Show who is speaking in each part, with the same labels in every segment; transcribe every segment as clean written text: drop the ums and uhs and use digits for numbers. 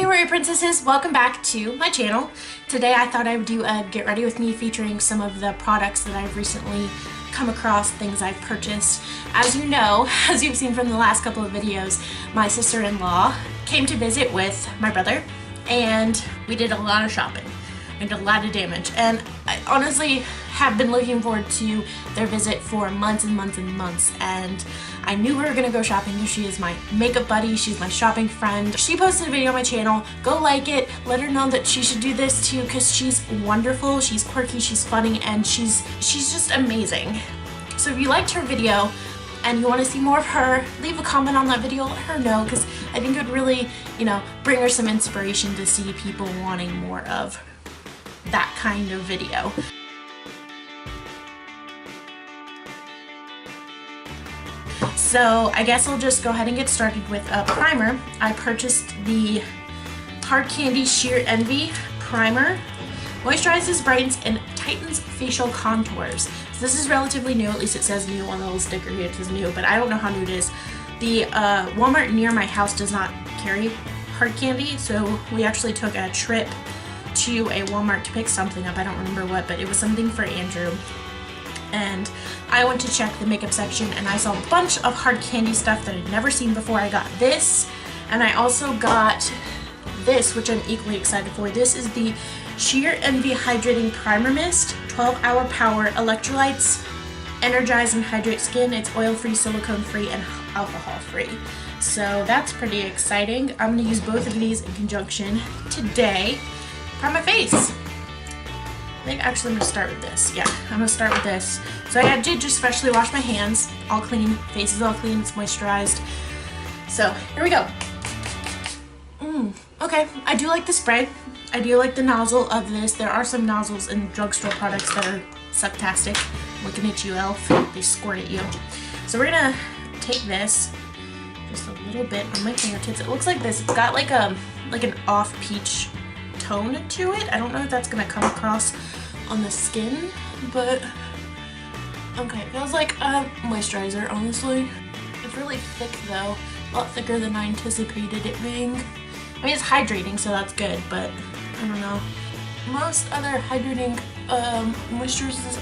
Speaker 1: warrior princesses, welcome back to my channel. Today I thought I would do a get ready with me featuring some of the products that I've recently come across, things I've purchased. As you know, as you've seen from the last couple of videos, my sister-in-law came to visit with my brother and we did a lot of shopping and a lot of damage, and I honestly have been looking forward to their visit for months and months and months, and I knew we were gonna go shopping because she is my makeup buddy, she's my shopping friend. She posted a video on my channel, go like it, let her know that she should do this too because she's wonderful, she's quirky, she's funny, and she's just amazing. So if you liked her video and you want to see more of her, leave a comment on that video, let her know, because I think it would really, bring her some inspiration to see people wanting more of that kind of video. So I guess I'll just go ahead and get started with a primer. I purchased the Hard Candy Sheer Envy Primer. Moisturizes, brightens, and tightens facial contours. So this is relatively new, at least it says new on the little sticker here, it says new, but I don't know how new it is. The Walmart near my house does not carry hard candy, so we actually took a trip to a Walmart to pick something up. I don't remember what, but it was something for Andrew. And I went to check the makeup section and I saw a bunch of hard candy stuff that I'd never seen before. I got this, and I also got this, which I'm equally excited for. This is the Sheer Envy Hydrating Primer Mist, 12-hour power, electrolytes, energize and hydrate skin. It's oil-free, silicone-free, and alcohol-free. So that's pretty exciting. I'm going to use both of these in conjunction today. Prime my face. I think actually I'm going to start with this. Yeah, I'm going to start with this. So I did just freshly wash my hands. All clean. Face is all clean. It's moisturized. So here we go. Okay, I do like the spray. I do like the nozzle of this. There are some nozzles in drugstore products that are sucktastic. Looking at you, elf. They squirt at you. So we're going to take this just a little bit on my fingertips. It looks like this. It's got like an off peach tone to it. I don't know if that's gonna come across on the skin, but okay, it feels like a moisturizer, honestly. It's really thick though, a lot thicker than I anticipated it being. I mean, it's hydrating, so that's good, but I don't know. Most other hydrating moisturizers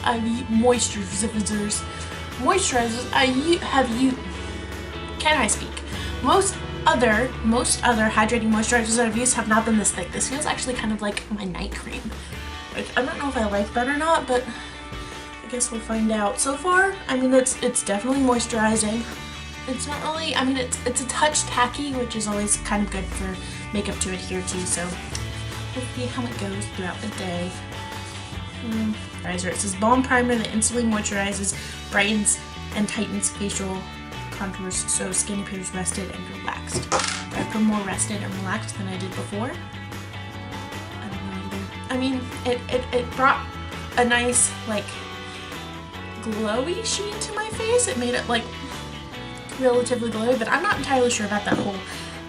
Speaker 1: most other hydrating moisturizers I've used have not been this thick. This feels actually kind of like my night cream. Like, I don't know if I like that or not, but I guess we'll find out. So far, I mean, it's definitely moisturizing. It's not really, I mean, it's a touch tacky, which is always kind of good for makeup to adhere to, so we'll see how it goes throughout the day. Moisturizer. It says balm primer that instantly moisturizes, brightens, and tightens facial contours so skin appears rested and relaxed. I feel more rested and relaxed than I did before. I don't know either. I mean, it brought a nice, like, glowy sheen to my face. It made it, like, relatively glowy, but I'm not entirely sure about that whole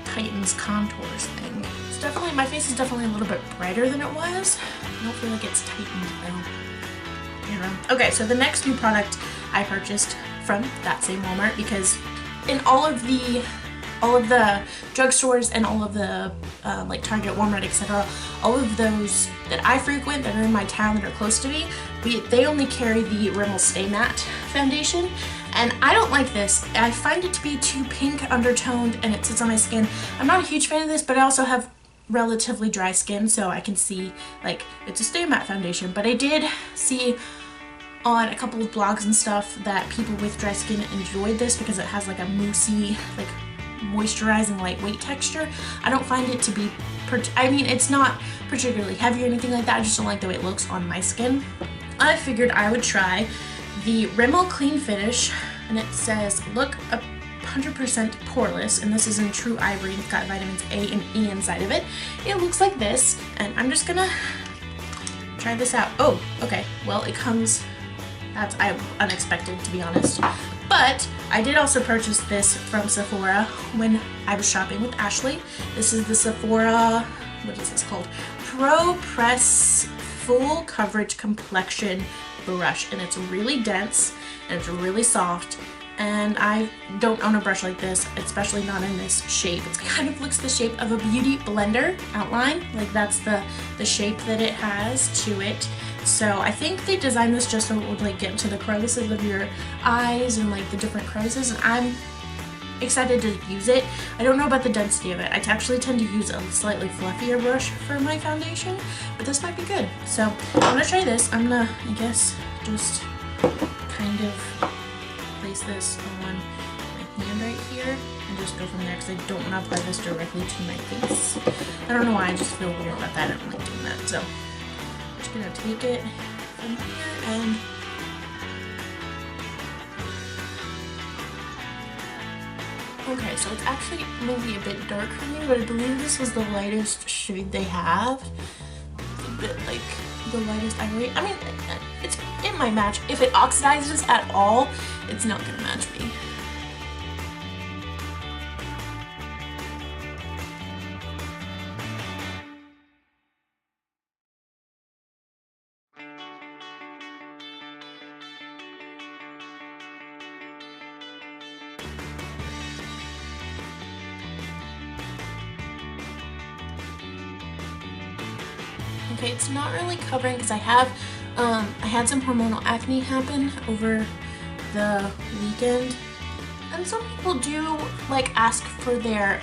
Speaker 1: tightens contours thing. It's definitely, my face is definitely a little bit brighter than it was. I don't feel like it's tightened though. Okay, so the next new product I purchased from that same Walmart, because in all of the drugstores and all of the like Target, Walmart, etc., all of those that I frequent that are in my town that are close to me, they only carry the Rimmel Stay Matte foundation, and I don't like this. I find it to be too pink undertoned and it sits on my skin. I'm not a huge fan of this, but I also have relatively dry skin, so I can see, like, it's a Stay Matte foundation, but I did see on a couple of blogs and stuff that people with dry skin enjoyed this because it has like a moussey, like moisturizing lightweight texture. I don't find it to be, I mean, it's not particularly heavy or anything like that. I just don't like the way it looks on my skin. I figured I would try the Rimmel Clean Finish, and it says look 100% poreless, and this is in true ivory. It's got vitamins A and E inside of it. It looks like this, and I'm just gonna try this out. Oh, okay, well, it comes, that's unexpected, to be honest. But I did also purchase this from Sephora when I was shopping with Ashley. This is the Sephora, what is this called? Pro Press Full Coverage Complexion Brush, and it's really dense and it's really soft, and I don't own a brush like this, especially not in this shape. It kind of looks the shape of a beauty blender outline, like that's the shape that it has to it. So I think they designed this just so it would like get into the crevices of your eyes and like the different crevices, and I'm excited to use it. I don't know about the density of it. I actually tend to use a slightly fluffier brush for my foundation, but this might be good. So I'm gonna try this. I'm gonna, I guess, just kind of place this on my hand right here and just go from there because I don't want to apply this directly to my face. I don't know why, I just feel weird about that. I don't like doing that. So I'm just gonna take it from here and okay, so it's actually maybe a bit dark for me, but I believe this was the lightest shade they have. It's a bit like the lightest ivory. I mean, it might match. If it oxidizes at all, it's not gonna match me. Okay, it's not really covering because I had some hormonal acne happen over the weekend, and some people do like ask for their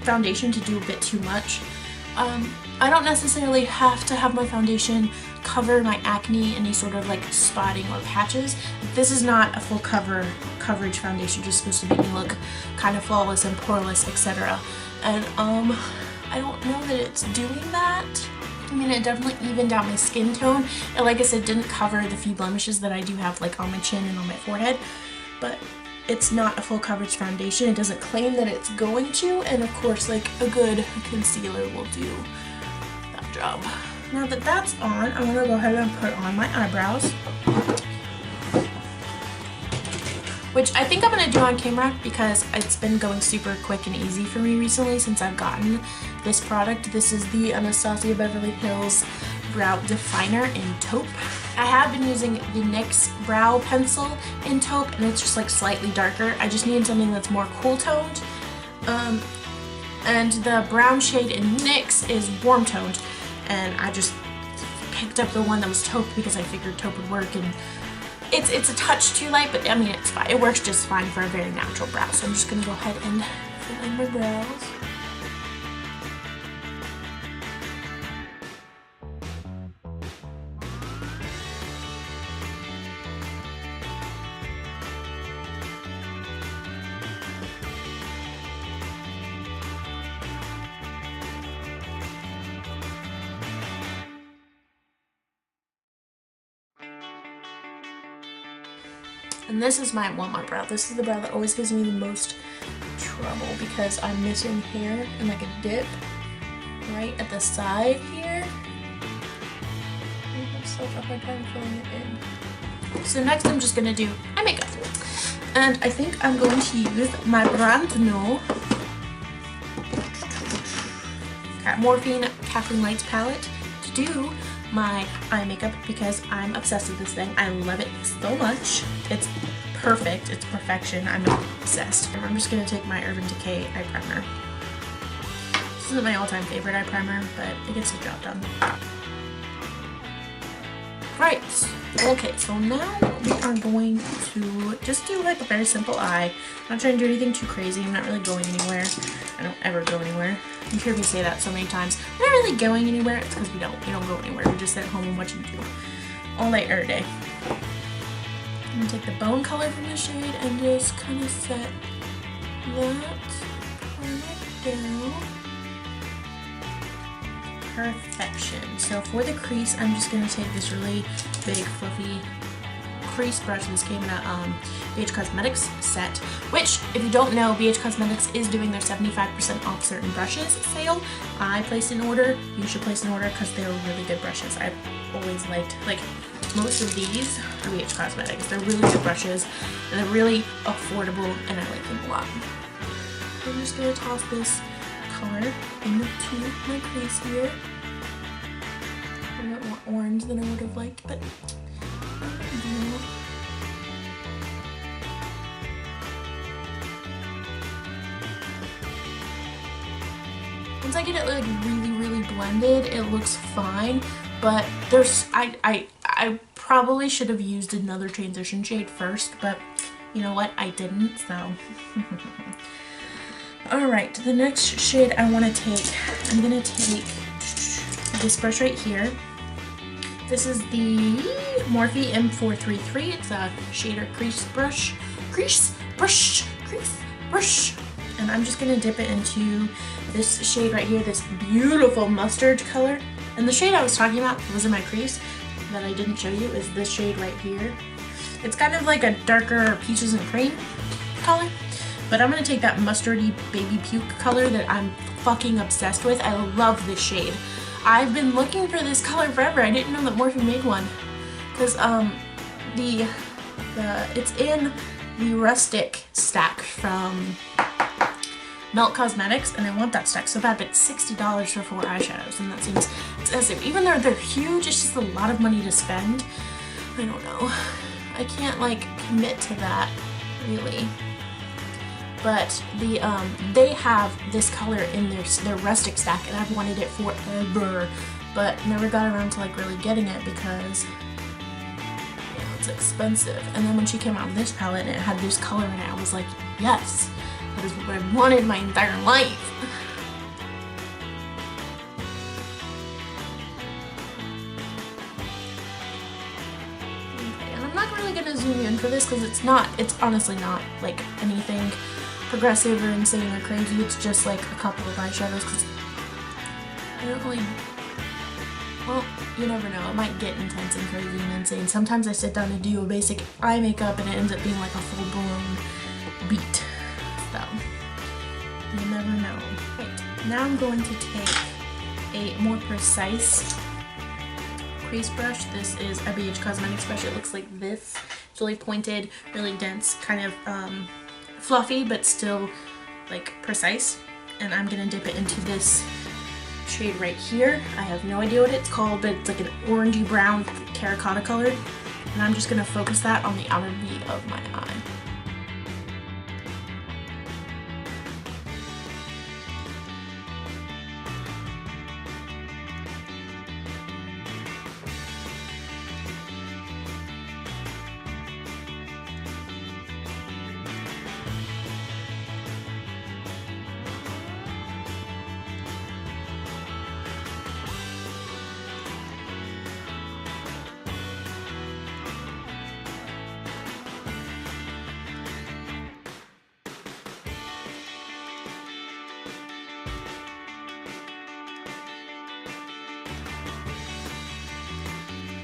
Speaker 1: foundation to do a bit too much. I don't necessarily have to have my foundation cover my acne, any sort of like spotting or patches. This is not a full coverage foundation, just supposed to make me look kind of flawless and poreless, etc. And I don't know that it's doing that. I mean, it definitely evened out my skin tone. And like I said, didn't cover the few blemishes that I do have like on my chin and on my forehead. But it's not a full coverage foundation. It doesn't claim that it's going to. And of course, like a good concealer will do that job. Now that that's on, I'm gonna go ahead and put on my eyebrows, which I think I'm gonna do on camera because it's been going super quick and easy for me recently since I've gotten this product. This is the Anastasia Beverly Hills Brow Definer in taupe. I have been using the NYX brow pencil in taupe, and it's just like slightly darker. I just need something that's more cool toned. And the brown shade in NYX is warm toned, and I just picked up the one that was taupe because I figured taupe would work, and it's a touch too light, but I mean it's fine. It works just fine for a very natural brow. So I'm just gonna go ahead and fill in my brows. And this is my Walmart brow. This is the brow that always gives me the most trouble because I'm missing hair and like a dip right at the side here. I have such a hard time filling it in. So next I'm just gonna do eye makeup. And I think I'm going to use my brand new Morphine Kathleen Lights palette to do my eye makeup because I'm obsessed with this thing. I love it so much. It's perfect. It's perfection. I'm obsessed. I'm just going to take my Urban Decay eye primer. This isn't my all-time favorite eye primer, but it gets the job done. Right. Okay, so now we are going to just do like a very simple eye. I'm not trying to do anything too crazy. I'm not really going anywhere. I don't ever go anywhere. You hear me say that so many times. I'm not really going anywhere. It's because we don't go anywhere. We just sit at home and watch YouTube all night every day. I'm gonna take the bone color from the shade and just kind of set that part down. Perfection. So for the crease, I'm just gonna take this really big fluffy crease brush. This came in a BH Cosmetics set, which if you don't know, BH Cosmetics is doing their 75% off certain brushes sale. I placed an order. You should place an order because they're really good brushes. I've always liked, like, most of these are BH Cosmetics. They're really good brushes and they're really affordable, and I like them a lot. I'm just gonna toss this color into my crease here. A bit more orange than I would have liked, but once I get it like really blended, it looks fine. But there's, I probably should have used another transition shade first, but you know what, I didn't, so. Alright, the next shade I want to take, I'm going to take this brush right here. This is the Morphe M433. It's a shader crease brush. Crease brush. And I'm just going to dip it into this shade right here, this beautiful mustard color. And the shade I was talking about was in my crease that I didn't show you is this shade right here. It's kind of like a darker peaches and cream color. But I'm going to take that mustardy baby puke color that I'm fucking obsessed with. I love this shade. I've been looking for this color forever. I didn't know that Morphe made one. Because it's in the rustic stack from Melt Cosmetics, and I want that stack so bad, but it's $60 for 4 eyeshadows, and that seems expensive. Even though they're huge, it's just a lot of money to spend. I don't know. I can't like commit to that, really. But they have this color in their rustic stack, and I've wanted it forever, but never got around to like really getting it because it's expensive. And then when she came out with this palette and it had this color in it, I was like, yes, that is what I wanted my entire life. Okay, and I'm not really gonna zoom in for this because it's honestly not like anything progressive or insane or crazy. It's just like a couple of eyeshadows because I don't really, well, you never know, it might get intense and crazy and insane. Sometimes I sit down to do a basic eye makeup and it ends up being like a full-blown beat, so you never know. Right, now I'm going to take a more precise crease brush. This is a BH Cosmetics brush. It looks like this. It's really pointed, really dense, kind of fluffy, but still like precise. And I'm gonna dip it into this shade right here. I have no idea what it's called, but it's like an orangey brown terracotta color. And I'm just gonna focus that on the outer V of my eye.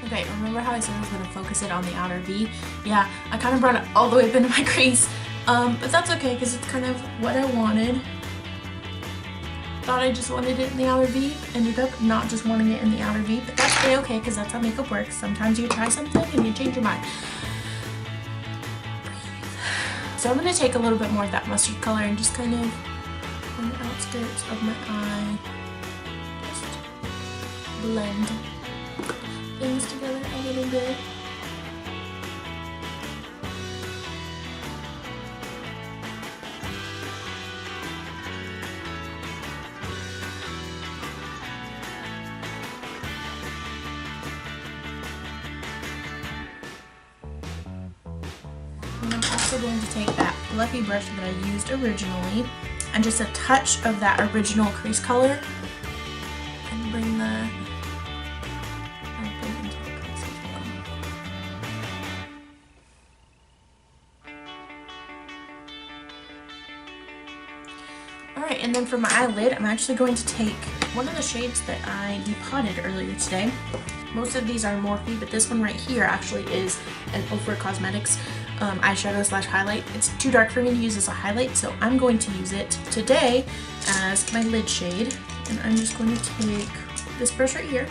Speaker 1: Okay, remember how I said I was going to focus it on the outer V? Yeah, I kind of brought it all the way up into my crease, but that's okay because it's kind of what I wanted. Thought I just wanted it in the outer V, ended up not just wanting it in the outer V, but that's okay because that's how makeup works. Sometimes you try something and you change your mind. So I'm going to take a little bit more of that mustard color and just kind of on the outskirts of my eye, just blend things together a little bit. And I'm also going to take that fluffy brush that I used originally and just a touch of that original crease color and bring the Alright, and then for my eyelid, I'm actually going to take one of the shades that I depotted earlier today. Most of these are Morphe, but this one right here actually is an Ofra Cosmetics eyeshadow slash highlight. It's too dark for me to use as a highlight, so I'm going to use it today as my lid shade. And I'm just going to take this brush right here.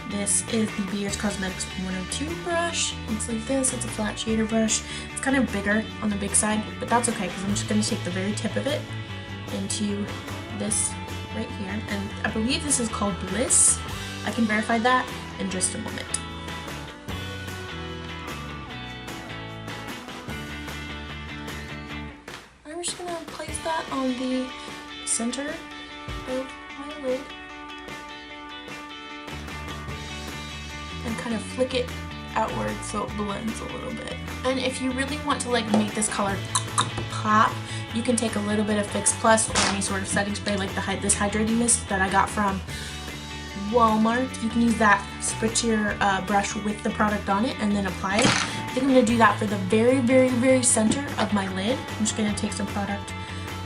Speaker 1: This is the BH Cosmetics 102 brush. Looks like this. It's a flat shader brush. It's kind of bigger on the big side, but that's okay because I'm just going to take the very tip of it into this right here, and I believe this is called Bliss. I can verify that in just a moment. I'm just gonna place that on the center of my lid and kind of flick it outward so it blends a little bit. And if you really want to like make this color pop, you can take a little bit of Fix Plus or any sort of setting spray like this hydrating mist that I got from Walmart. You can use that, spritz your brush with the product on it, and then apply it. I think I'm going to do that for the very center of my lid. I'm just going to take some product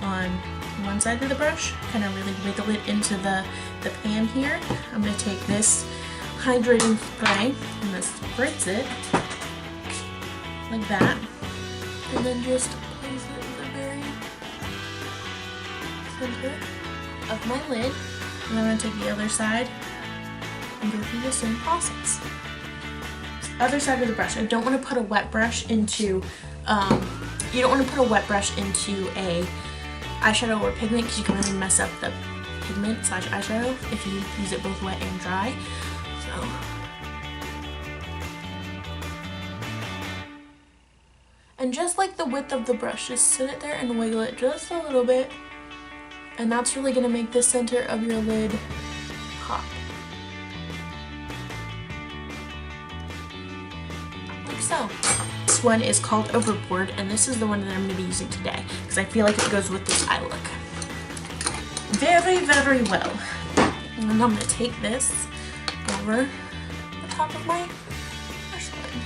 Speaker 1: on one side of the brush, kind of really wiggle it into the pan here. I'm going to take this hydrating spray, I'm going to spritz it like that, and then just place it in the very center of my lid. And I'm going to take the other side and go through the same process. Other side of the brush. I don't want to put a wet brush into, you don't want to put a wet brush into a eyeshadow or pigment because you can really mess up the pigment / eyeshadow if you use it both wet and dry. So, and just like the width of the brush, just sit it there and wiggle it just a little bit. And that's really going to make the center of your lid pop. Like so. This one is called Overboard, and this is the one that I'm going to be using today because I feel like it goes with this eye look very well. And then I'm going to take this over the top of my brush lid.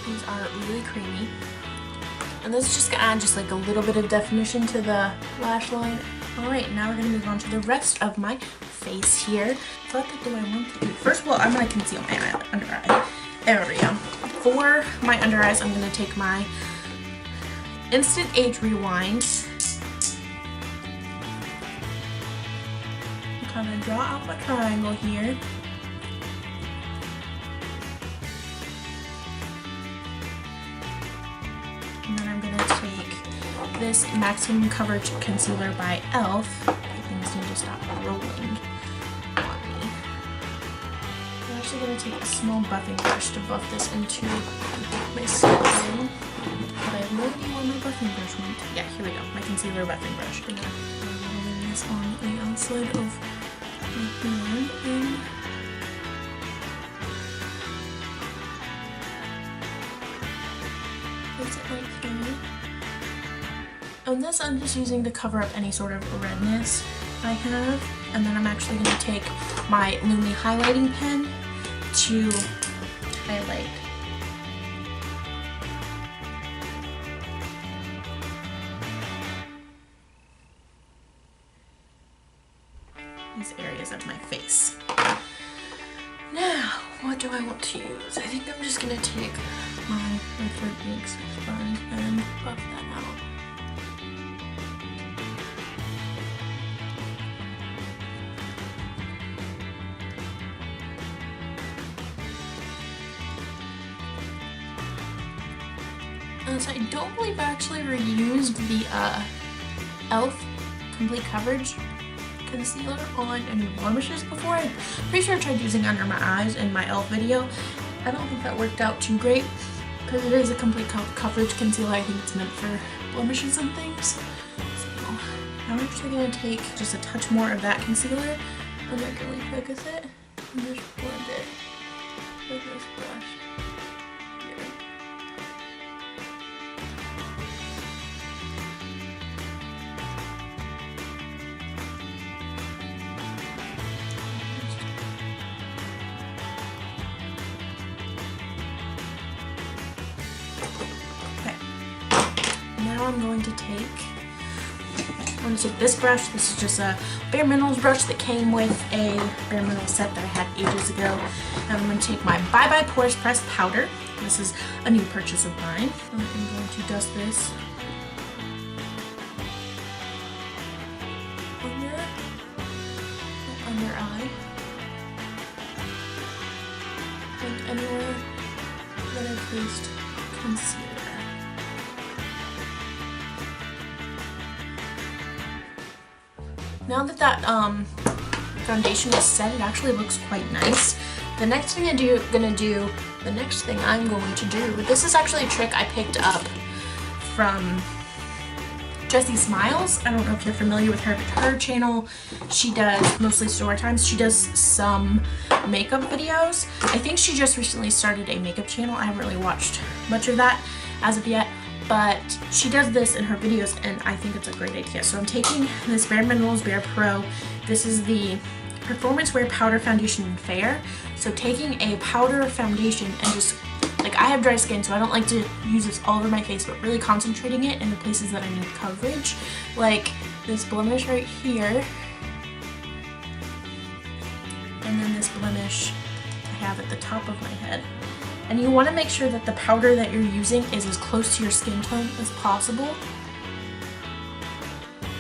Speaker 1: These are really creamy. And this is just going to add just like a little bit of definition to the lash line. Alright, now we're going to move on to the rest of my face here. What do I want to do? First of all, I'm going to conceal my under eye. There we go. For my under eyes, I'm going to take my Instant Age Rewind. Kind of draw out my triangle here. And then I'm going to take this Maximum Coverage Concealer by e.l.f. Things need to stop rolling on me. I'm actually going to take a small buffing brush to buff this into my skin. But I have no idea where my buffing brush went. Yeah, here we go. My concealer buffing brush. I'm going to roll this on the outside of my hand and place it like here. And this I'm just using to cover up any sort of redness I have. And then I'm actually going to take my Lumi highlighting pen to highlight. These areas of my face. Now, what do I want to use? I think I'm just going to take my Redford Inks sponge and buff that out. So I don't believe I actually reused the e.l.f. Complete Coverage Concealer on any blemishes before. I'm pretty sure I tried using under my eyes in my e.l.f. video. I don't think that worked out too great because it is a complete coverage concealer. I think it's meant for blemishes and things. So I'm actually going to take just a touch more of that concealer and like really focus it and just blend it with this brush. Now I'm going to take this brush. This is just a Bare Minerals brush that came with a Bare Minerals set that I had ages ago. And I'm going to take my Bye Bye Pores Pressed Powder. This is a new purchase of mine. And I'm going to dust this under eye and anywhere that I placed concealer. Now that foundation is set, it actually looks quite nice. The next thing I'm going to do, this is actually a trick I picked up from Jessie Smiles. I don't know if you're familiar with her, but her channel, she does mostly story times. She does some makeup videos. I think she just recently started a makeup channel. I haven't really watched much of that as of yet, but she does this in her videos and I think it's a great idea. So I'm taking this Bare Minerals Bare Pro. This is the Performance Wear Powder Foundation in Fair. So taking a powder foundation and just, like, I have dry skin, so I don't like to use this all over my face, but really concentrating it in the places that I need coverage, like this blemish right here, and then this blemish I have at the top of my head. And you want to make sure that the powder that you're using is as close to your skin tone as possible.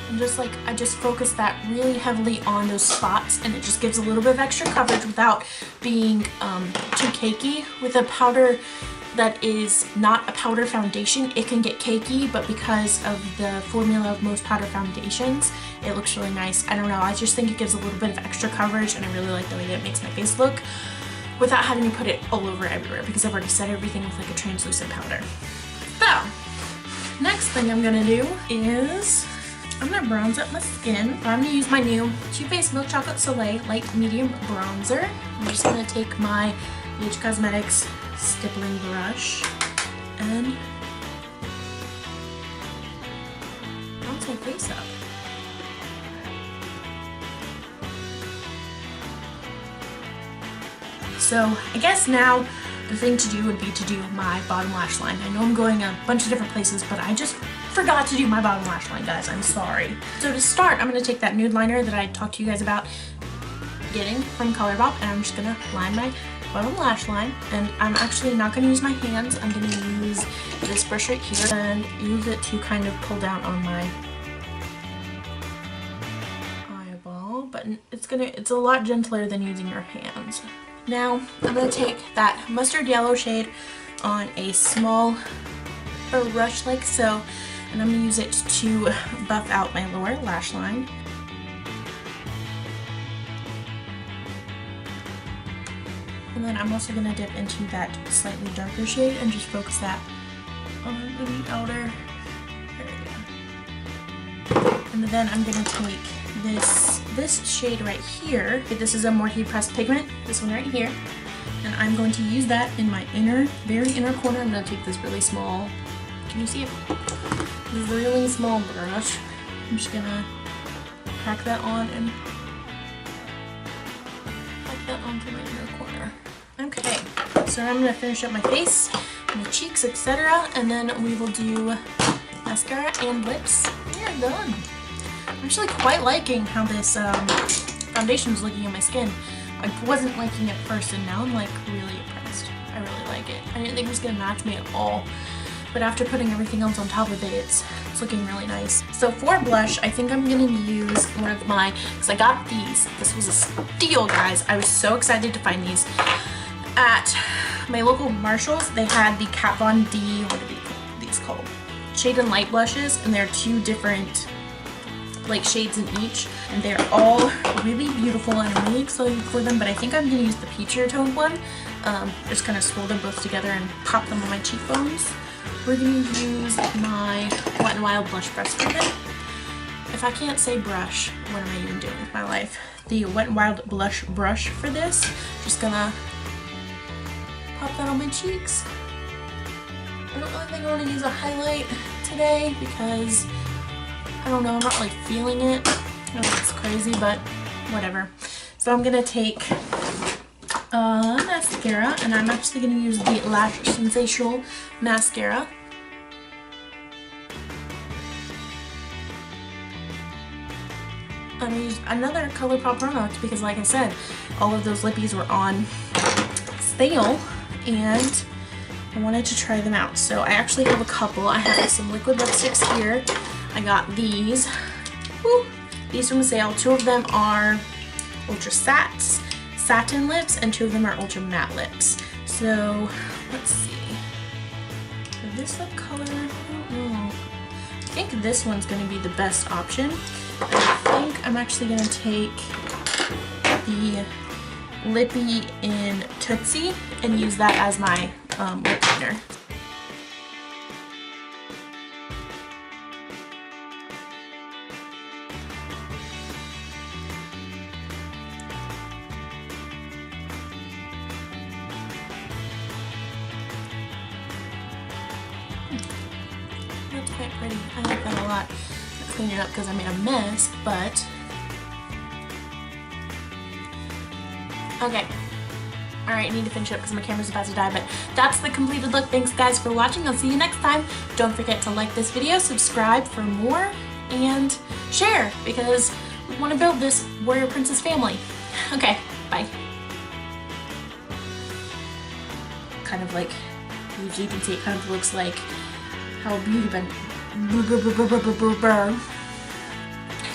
Speaker 1: And just like, I just focus that really heavily on those spots, and it just gives a little bit of extra coverage without being too cakey. With a powder that is not a powder foundation, it can get cakey, but because of the formula of most powder foundations, it looks really nice. I don't know, I just think it gives a little bit of extra coverage, and I really like the way that it makes my face look without having to put it all over everywhere, because I've already set everything with like a translucent powder. So, next thing I'm gonna do is I'm gonna bronze up my skin. I'm gonna use my new Too Faced Milk Chocolate Soleil Light Medium Bronzer. I'm just gonna take my BH Cosmetics stippling brush and bronze my face up. So I guess now the thing to do would be to do my bottom lash line. I know I'm going a bunch of different places, but I just forgot to do my bottom lash line, guys. I'm sorry. So to start, I'm going to take that nude liner that I talked to you guys about getting from ColourPop, and I'm just going to line my bottom lash line. And I'm actually not going to use my hands. I'm going to use this brush right here and use it to kind of pull down on my eyeball. But it's a lot gentler than using your hands. Now, I'm going to take that mustard yellow shade on a small brush like so, and I'm going to use it to buff out my lower lash line. And then I'm also going to dip into that slightly darker shade and just focus that on the outer area. And then I'm going to take this shade right here. This is a more heat pressed pigment, this one right here, and I'm going to use that in my very inner corner. I'm going to take this really small, can you see it? This really small brush. I'm just going to pack that on and pack that onto my inner corner. Okay, so I'm going to finish up my face, my cheeks, etc., and then we will do mascara and lips. We are done. I'm actually quite liking how this foundation is looking on my skin. I wasn't liking it first, and now I'm like really impressed. I really like it. I didn't think it was going to match me at all, but after putting everything else on top of it, it's looking really nice. So for blush, I think I'm going to use one of my, because I got these. This was a steal, guys. I was so excited to find these at my local Marshalls. They had the Kat Von D, what are these called? Shade and Light blushes, and they're two different like shades in each, and they're all really beautiful, and I'm really excited for them. But I think I'm going to use the peachier toned one. Just kind of swirl them both together and pop them on my cheekbones. We're going to use my Wet n Wild blush brush for this. If I can't say brush, what am I even doing with my life? The Wet n Wild blush brush for this. Just gonna pop that on my cheeks. I don't really think I want to use a highlight today because I don't know, I'm not really feeling it. I know it's crazy, but whatever. So I'm gonna take mascara, and I'm actually gonna use the Lash Sensational mascara. I'm gonna use another ColourPop product because, like I said, all of those lippies were on sale, and I wanted to try them out. So I actually have a couple. I have some liquid lipsticks here. I got these. Woo, these from sale. Two of them are Ultra Satin lips, and two of them are Ultra Matte lips. So let's see. For this lip color, I don't know. I think this one's going to be the best option. I think I'm actually going to take the Lippy in Tootsie and use that as my lip liner. That's quite pretty. I like that a lot. I'll clean it up because I made a mess, but okay. Alright, I need to finish up because my camera's about to die, but that's the completed look. Thanks guys for watching. I'll see you next time. Don't forget to like this video, subscribe for more, and share because we want to build this warrior princess family. Okay, bye. Kind of like, as you can see, it kind of looks like how Beauty Blender. It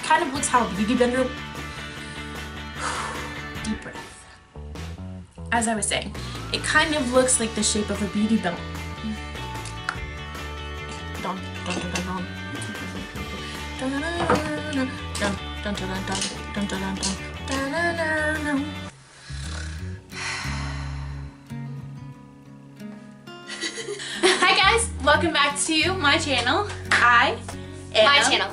Speaker 1: kind of looks how Beauty Blender. Deep breath. As I was saying, it kind of looks like the shape of a beauty belt.
Speaker 2: Hi guys, welcome back to my channel. My channel.